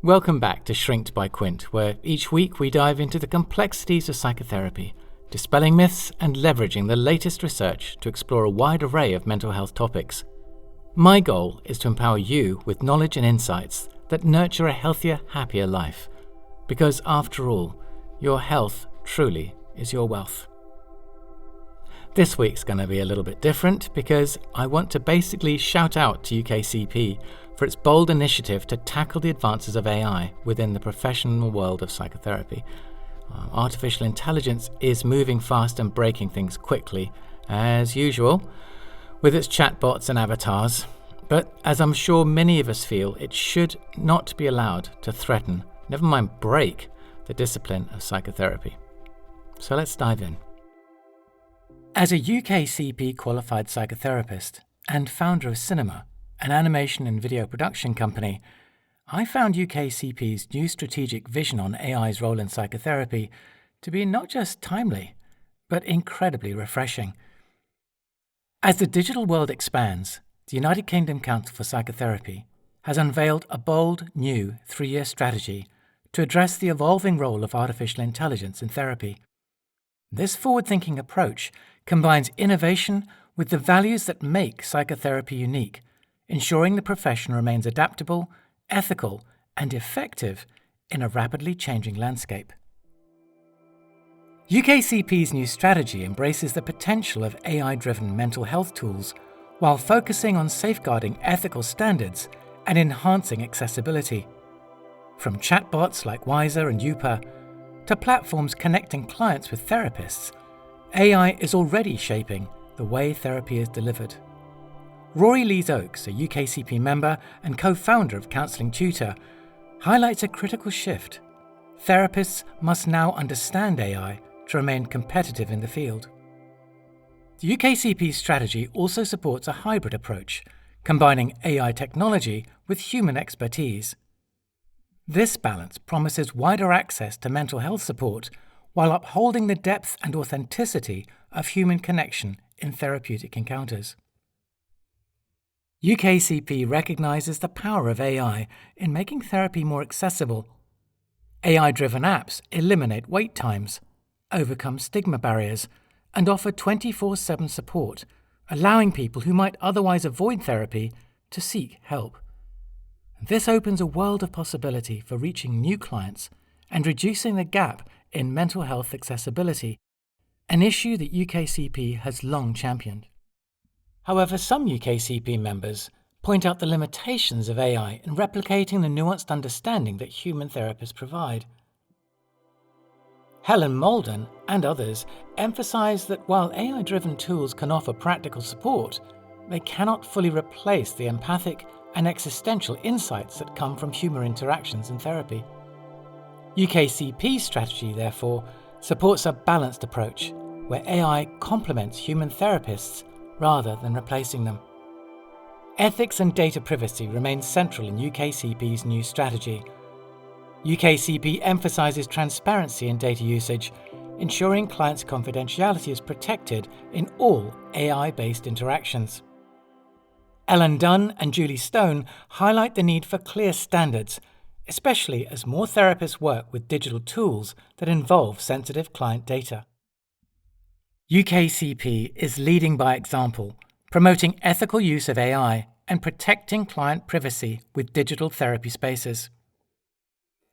Welcome back to Shrinked by Quint, where each week we dive into the complexities of psychotherapy, dispelling myths and leveraging the latest research to explore a wide array of mental health topics. My goal is to empower you with knowledge and insights that nurture a healthier, happier life. Because after all, your health truly is your wealth. This week's going to be a little bit different because I want to basically shout out to UKCP for its bold initiative to tackle the advances of AI within the professional world of psychotherapy. Artificial intelligence is moving fast and breaking things quickly, as usual, with its chatbots and avatars. But as I'm sure many of us feel, it should not be allowed to threaten, never mind break, the discipline of psychotherapy. So let's dive in. As a UKCP qualified psychotherapist and founder of Cinema, an animation and video production company, I found UKCP's new strategic vision on AI's role in psychotherapy to be not just timely, but incredibly refreshing. As the digital world expands, the United Kingdom Council for Psychotherapy has unveiled a bold, new 3-year strategy to address the evolving role of artificial intelligence in therapy. This forward-thinking approach combines innovation with the values that make psychotherapy unique, ensuring the profession remains adaptable, ethical, and effective in a rapidly changing landscape. UKCP's new strategy embraces the potential of AI-driven mental health tools while focusing on safeguarding ethical standards and enhancing accessibility. From chatbots like Wiser and Youper to platforms connecting clients with therapists, AI is already shaping the way therapy is delivered. Rory Lees-Oakes, a UKCP member and co-founder of Counselling Tutor, highlights a critical shift. Therapists must now understand AI to remain competitive in the field. The UKCP strategy also supports a hybrid approach, combining AI technology with human expertise. This balance promises wider access to mental health support while upholding the depth and authenticity of human connection in therapeutic encounters. UKCP recognises the power of AI in making therapy more accessible. AI-driven apps eliminate wait times, overcome stigma barriers, and offer 24/7 support, allowing people who might otherwise avoid therapy to seek help. This opens a world of possibility for reaching new clients and reducing the gap in mental health accessibility, an issue that UKCP has long championed. However, some UKCP members point out the limitations of AI in replicating the nuanced understanding that human therapists provide. Helen Molden and others emphasize that while AI-driven tools can offer practical support, they cannot fully replace the empathic and existential insights that come from human interactions in therapy. UKCP's strategy, therefore, supports a balanced approach where AI complements human therapists rather than replacing them. Ethics and data privacy remain central in UKCP's new strategy. UKCP emphasises transparency in data usage, ensuring clients' confidentiality is protected in all AI-based interactions. Ellen Dunn and Julie Stone highlight the need for clear standards, especially as more therapists work with digital tools that involve sensitive client data. UKCP is leading by example, promoting ethical use of AI and protecting client privacy with digital therapy spaces.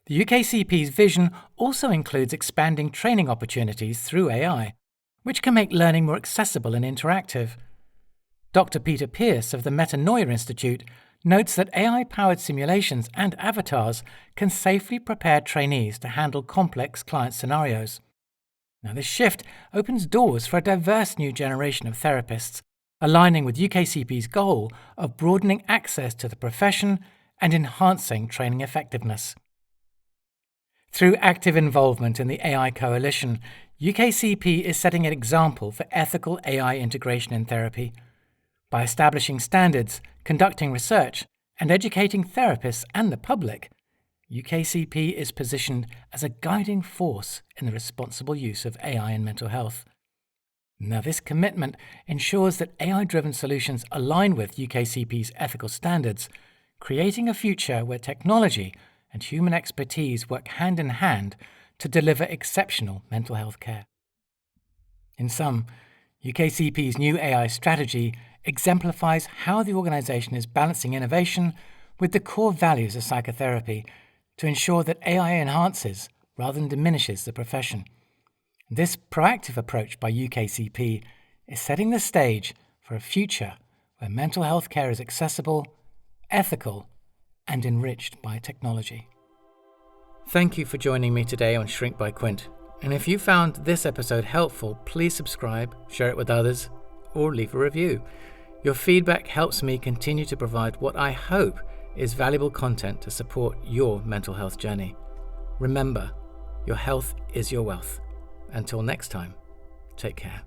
The UKCP's vision also includes expanding training opportunities through AI, which can make learning more accessible and interactive. Dr. Peter Pearce of the Metanoia Institute notes that AI-powered simulations and avatars can safely prepare trainees to handle complex client scenarios. Now, this shift opens doors for a diverse new generation of therapists, aligning with UKCP's goal of broadening access to the profession and enhancing training effectiveness. Through active involvement in the AI Coalition, UKCP is setting an example for ethical AI integration in therapy. By establishing standards, conducting research, and educating therapists and the public, UKCP is positioned as a guiding force in the responsible use of AI in mental health. Now, this commitment ensures that AI-driven solutions align with UKCP's ethical standards, creating a future where technology and human expertise work hand in hand to deliver exceptional mental health care. In sum, UKCP's new AI strategy exemplifies how the organisation is balancing innovation with the core values of psychotherapy to ensure that AI enhances rather than diminishes the profession. This proactive approach by UKCP is setting the stage for a future where mental health care is accessible, ethical, and enriched by technology. Thank you for joining me today on Shrink by Quint. And if you found this episode helpful, please subscribe, share it with others, or leave a review. Your feedback helps me continue to provide what I hope is valuable content to support your mental health journey. Remember, your health is your wealth. Until next time, take care.